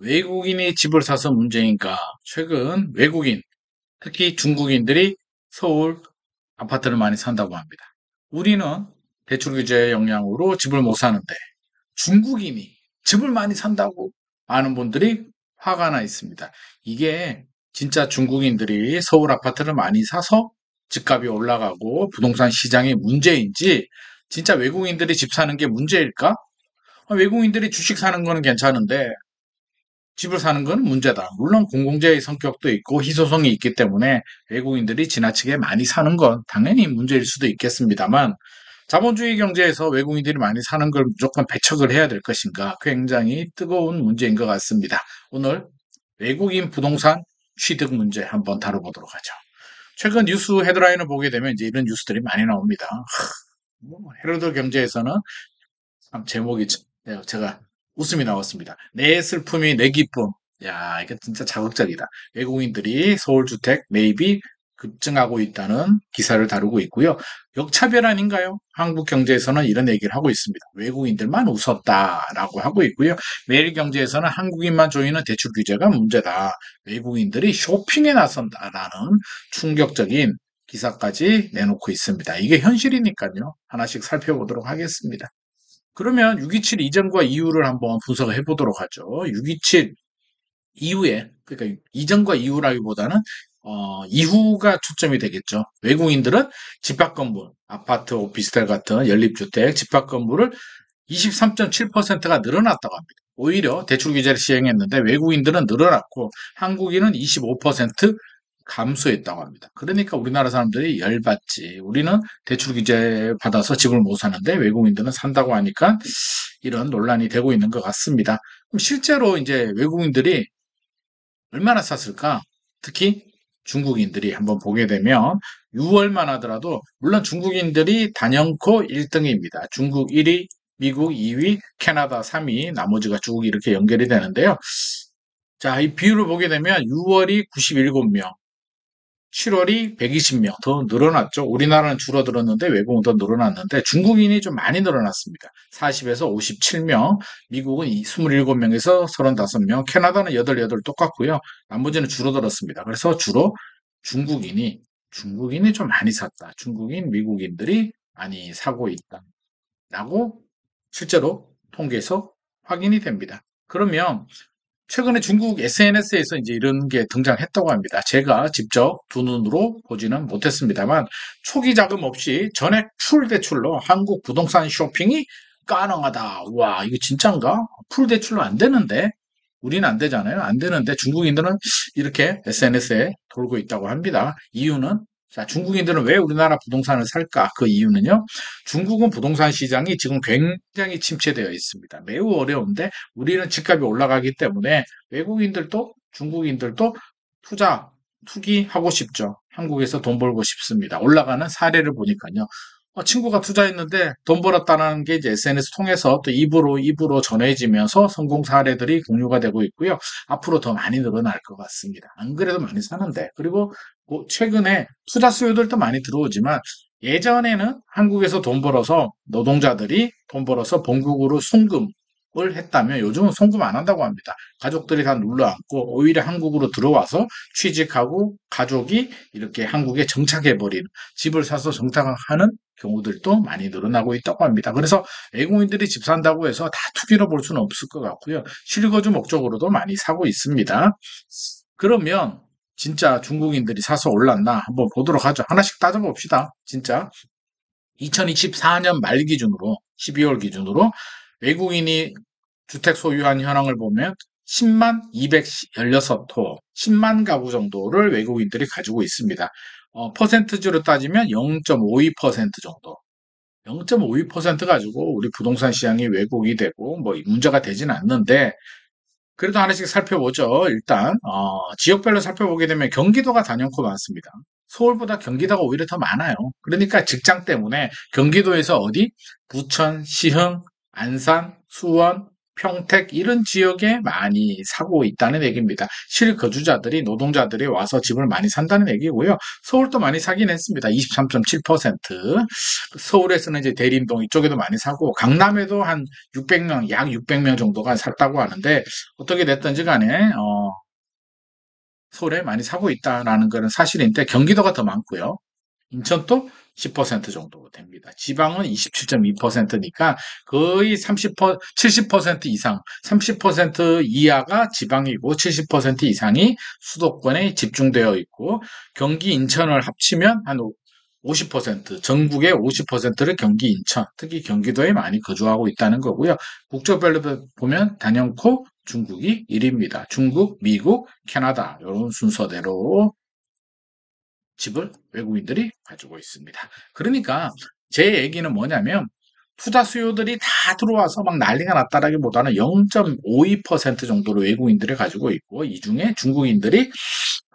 외국인이 집을 사서 문제인가? 최근 외국인, 특히 중국인들이 서울 아파트를 많이 산다고 합니다. 우리는 대출 규제의 영향으로 집을 못 사는데 중국인이 집을 많이 산다고 많은 분들이 화가 나 있습니다. 이게 진짜 중국인들이 서울 아파트를 많이 사서 집값이 올라가고 부동산 시장이 문제인지 진짜 외국인들이 집 사는 게 문제일까? 외국인들이 주식 사는 거는 괜찮은데 집을 사는 건 문제다. 물론 공공재의 성격도 있고 희소성이 있기 때문에 외국인들이 지나치게 많이 사는 건 당연히 문제일 수도 있겠습니다만 자본주의 경제에서 외국인들이 많이 사는 걸 무조건 배척을 해야 될 것인가 굉장히 뜨거운 문제인 것 같습니다. 오늘 외국인 부동산 취득 문제 한번 다뤄보도록 하죠. 최근 뉴스 헤드라인을 보게 되면 이제 이런 뉴스들이 많이 나옵니다. 헤럴드 경제에서는 참 제목이 제가 웃음이 나왔습니다. 내 슬픔이 내 기쁨. 야, 이게 진짜 자극적이다. 외국인들이 서울주택 매입이 급증하고 있다는 기사를 다루고 있고요. 역차별 아닌가요? 한국 경제에서는 이런 얘기를 하고 있습니다. 외국인들만 웃었다라고 하고 있고요. 매일경제에서는 한국인만 조이는 대출 규제가 문제다. 외국인들이 쇼핑에 나선다라는 충격적인 기사까지 내놓고 있습니다. 이게 현실이니까요. 하나씩 살펴보도록 하겠습니다. 그러면 6.27 이전과 이후를 한번 분석을 해보도록 하죠. 6.27 이후에, 그러니까 이전과 이후라기보다는 이후가 초점이 되겠죠. 외국인들은 집합 건물, 아파트, 오피스텔 같은 연립주택, 집합 건물을 23.7%가 늘어났다고 합니다. 오히려 대출 규제를 시행했는데 외국인들은 늘어났고 한국인은 25% 감소했다고 합니다. 그러니까 우리나라 사람들이 열받지. 우리는 대출 규제 받아서 집을 못 사는데 외국인들은 산다고 하니까 이런 논란이 되고 있는 것 같습니다. 그럼 실제로 이제 외국인들이 얼마나 샀을까? 특히 중국인들이 한번 보게 되면 6월만 하더라도 물론 중국인들이 단연코 1등입니다. 중국 1위, 미국 2위, 캐나다 3위, 나머지가 쭉 이렇게 연결이 되는데요. 자, 이 비율을 보게 되면 6월이 97명, 7월이 120명 더 늘어났죠. 우리나라는 줄어들었는데 외국은 더 늘어났는데 중국인이 좀 많이 늘어났습니다. 40에서 57명, 미국은 27명에서 35명, 캐나다는 88 똑같고요. 나머지는 줄어들었습니다. 그래서 주로 중국인이 좀 많이 샀다. 중국인, 미국인들이 많이 사고 있다라고 실제로 통계에서 확인이 됩니다. 그러면 최근에 중국 SNS에서 이제 이런 게 등장했다고 합니다. 제가 직접 두 눈으로 보지는 못했습니다만 초기 자금 없이 전액 풀 대출로 한국 부동산 쇼핑이 가능하다. 와, 이거 진짠가? 풀 대출로 안 되는데? 우리는 안 되잖아요. 안 되는데 중국인들은 이렇게 SNS에 돌고 있다고 합니다. 이유는 자, 중국인들은 왜 우리나라 부동산을 살까? 그 이유는요. 중국은 부동산 시장이 지금 굉장히 침체되어 있습니다. 매우 어려운데 우리는 집값이 올라가기 때문에 외국인들도 중국인들도 투기하고 싶죠. 한국에서 돈 벌고 싶습니다. 올라가는 사례를 보니까요. 친구가 투자했는데 돈 벌었다는 게 이제 SNS 통해서 또 입으로 전해지면서 성공 사례들이 공유가 되고 있고요. 앞으로 더 많이 늘어날 것 같습니다. 안 그래도 많이 사는데. 그리고 뭐 최근에 투자 수요들도 많이 들어오지만 예전에는 한국에서 돈 벌어서 노동자들이 돈 벌어서 본국으로 송금을 했다면 요즘은 송금 안 한다고 합니다. 가족들이 다 눌러앉고 오히려 한국으로 들어와서 취직하고 가족이 이렇게 한국에 정착해버리는 집을 사서 정착하는 경우들도 많이 늘어나고 있다고 합니다. 그래서 외국인들이 집 산다고 해서 다 투기로 볼 수는 없을 것 같고요. 실거주 목적으로도 많이 사고 있습니다. 그러면 진짜 중국인들이 사서 올랐나 한번 보도록 하죠. 하나씩 따져봅시다. 진짜 2024년 말 기준으로 12월 기준으로 외국인이 주택 소유한 현황을 보면 10만 216호, 10만 가구 정도를 외국인들이 가지고 있습니다. 퍼센트지로 따지면 0.52% 정도. 0.52% 가지고 우리 부동산 시장이 왜곡이 되고 뭐 문제가 되지는 않는데 그래도 하나씩 살펴보죠. 일단 지역별로 살펴보게 되면 경기도가 단연코 많습니다. 서울보다 경기도가 오히려 더 많아요. 그러니까 직장 때문에 경기도에서 어디? 부천, 시흥, 안산, 수원, 평택 이런 지역에 많이 사고 있다는 얘기입니다. 실거주자들이 노동자들이 와서 집을 많이 산다는 얘기고요. 서울도 많이 사긴 했습니다. 23.7%. 서울에서는 이제 대림동 이쪽에도 많이 사고 강남에도 한 600명, 약 600명 정도가 샀다고 하는데 어떻게 됐든지 간에 서울에 많이 사고 있다라는 것은 사실인데 경기도가 더 많고요. 인천도 10% 정도 됩니다. 지방은 27.2%니까 거의 70% 이상, 30% 이하가 지방이고 70% 이상이 수도권에 집중되어 있고 경기 인천을 합치면 한 50%, 전국의 50%를 경기 인천, 특히 경기도에 많이 거주하고 있다는 거고요. 국적별로 보면 단연코 중국이 1위입니다. 중국, 미국, 캐나다 이런 순서대로 집을 외국인들이 가지고 있습니다. 그러니까 제 얘기는 뭐냐면 투자 수요들이 다 들어와서 막 난리가 났다라기보다는 0.52% 정도로 외국인들이 가지고 있고 이 중에 중국인들이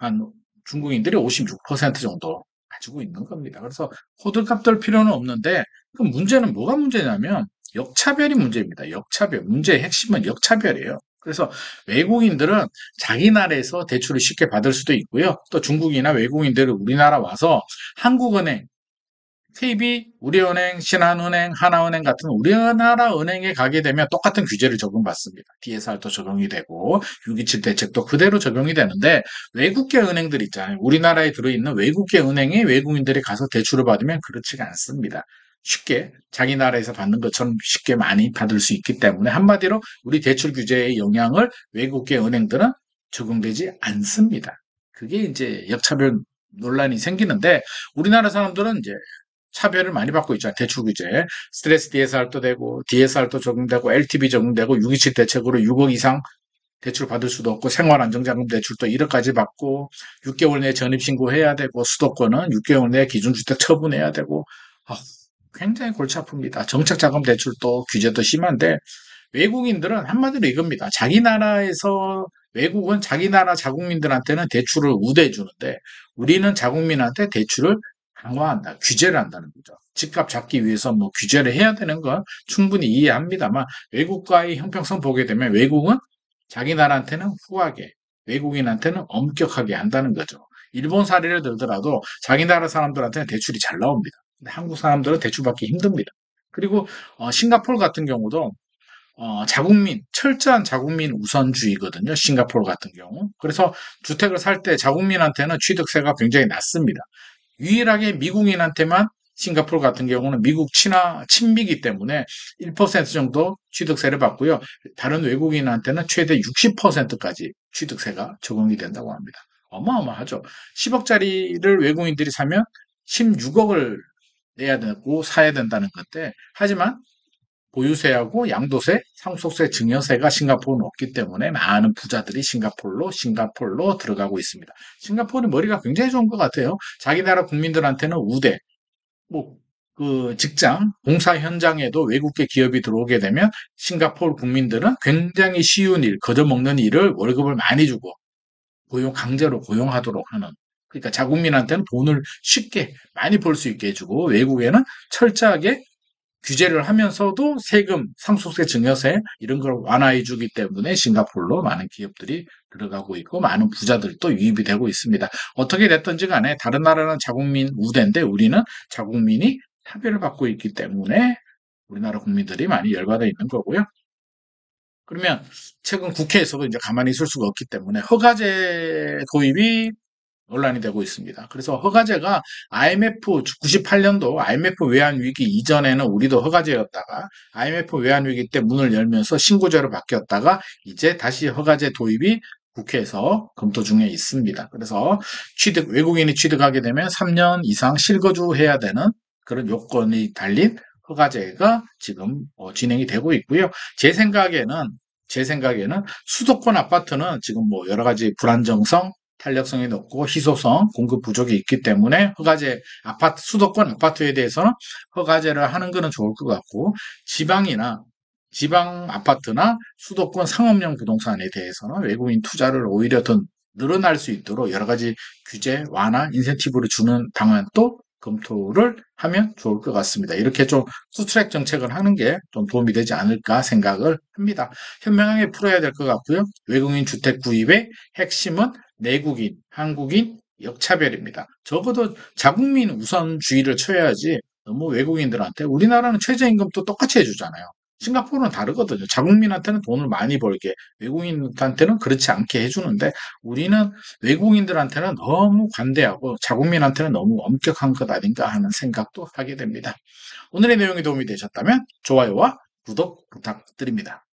56% 정도 가지고 있는 겁니다. 그래서 호들갑 떨 필요는 없는데 그 문제는 뭐가 문제냐면 역차별이 문제입니다. 역차별. 문제의 핵심은 역차별이에요. 그래서 외국인들은 자기 나라에서 대출을 쉽게 받을 수도 있고요. 또 중국이나 외국인들은 우리나라 와서 한국은행, KB, 우리은행, 신한은행, 하나은행 같은 우리나라 은행에 가게 되면 똑같은 규제를 적용받습니다. DSR도 적용이 되고 627 대책도 그대로 적용이 되는데 외국계 은행들 있잖아요. 우리나라에 들어있는 외국계 은행에 외국인들이 가서 대출을 받으면 그렇지가 않습니다. 쉽게 자기 나라에서 받는 것처럼 쉽게 많이 받을 수 있기 때문에 한마디로 우리 대출 규제의 영향을 외국계 은행들은 적용되지 않습니다. 그게 이제 역차별 논란이 생기는데 우리나라 사람들은 이제 차별을 많이 받고 있잖아요. 대출 규제. 스트레스 DSR도 되고, DSR도 적용되고, LTV 적용되고, 627 대책으로 6억 이상 대출 받을 수도 없고, 생활안정자금 대출도 1억까지 받고, 6개월 내에 전입신고해야 되고, 수도권은 6개월 내에 기준주택 처분해야 되고, 아, 굉장히 골치 아픕니다. 정책자금 대출도 규제도 심한데, 외국인들은 한마디로 이겁니다. 자기 나라에서 외국은 자기 나라 자국민들한테는 대출을 우대해 주는데 우리는 자국민한테 대출을 강화한다, 규제를 한다는 거죠. 집값 잡기 위해서 뭐 규제를 해야 되는 건 충분히 이해합니다만 외국과의 형평성 보게 되면 외국은 자기 나라한테는 후하게, 외국인한테는 엄격하게 한다는 거죠. 일본 사례를 들더라도 자기 나라 사람들한테는 대출이 잘 나옵니다. 근데 한국 사람들은 대출받기 힘듭니다. 그리고 싱가포르 같은 경우도 철저한 자국민 우선주의거든요. 싱가포르 같은 경우. 그래서 주택을 살 때 자국민한테는 취득세가 굉장히 낮습니다. 유일하게 미국인한테만 싱가포르 같은 경우는 미국 친미이기 때문에 1% 정도 취득세를 받고요. 다른 외국인한테는 최대 60%까지 취득세가 적용이 된다고 합니다. 어마어마하죠. 10억짜리를 외국인들이 사면 16억을 내야 되고 사야 된다는 건데, 하지만 보유세하고 양도세, 상속세, 증여세가 싱가포르는 없기 때문에 많은 부자들이 싱가포르로 들어가고 있습니다. 싱가포르는 머리가 굉장히 좋은 것 같아요. 자기 나라 국민들한테는 우대, 뭐, 직장, 공사 현장에도 외국계 기업이 들어오게 되면 싱가포르 국민들은 굉장히 쉬운 일, 거저먹는 일을 월급을 많이 주고 강제로 고용하도록 하는. 그러니까 자국민한테는 돈을 쉽게 많이 벌 수 있게 해주고 외국에는 철저하게 규제를 하면서도 세금, 상속세, 증여세 이런 걸 완화해 주기 때문에 싱가포르로 많은 기업들이 들어가고 있고 많은 부자들도 유입이 되고 있습니다. 어떻게 됐든지 간에 다른 나라는 자국민 우대인데 우리는 자국민이 차별을 받고 있기 때문에 우리나라 국민들이 많이 열받아 있는 거고요. 그러면 최근 국회에서도 이제 가만히 있을 수가 없기 때문에 허가제 도입이 논란이 되고 있습니다. 그래서 허가제가 IMF 98년도 IMF 외환 위기 이전에는 우리도 허가제였다가 IMF 외환 위기 때 문을 열면서 신고제로 바뀌었다가 이제 다시 허가제 도입이 국회에서 검토 중에 있습니다. 그래서 외국인이 취득하게 되면 3년 이상 실거주해야 되는 그런 요건이 달린 허가제가 지금 진행이 되고 있고요. 제 생각에는 수도권 아파트는 지금 뭐 여러 가지 불안정성, 탄력성이 높고 희소성, 공급 부족이 있기 때문에 수도권 아파트에 대해서는 허가제를 하는 것은 좋을 것 같고, 지방 아파트나 수도권 상업용 부동산에 대해서는 외국인 투자를 오히려 더 늘어날 수 있도록 여러 가지 규제 완화, 인센티브를 주는 방안도 검토를 하면 좋을 것 같습니다. 이렇게 좀 수트랙 정책을 하는 게 좀 도움이 되지 않을까 생각을 합니다. 현명하게 풀어야 될 것 같고요. 외국인 주택 구입의 핵심은 내국인, 한국인 역차별입니다. 적어도 자국민 우선주의를 쳐야지 너무 외국인들한테 우리나라는 최저임금도 똑같이 해주잖아요. 싱가포르는 다르거든요. 자국민한테는 돈을 많이 벌게, 외국인한테는 그렇지 않게 해주는데 우리는 외국인들한테는 너무 관대하고 자국민한테는 너무 엄격한 것 아닌가 하는 생각도 하게 됩니다. 오늘의 내용이 도움이 되셨다면 좋아요와 구독 부탁드립니다.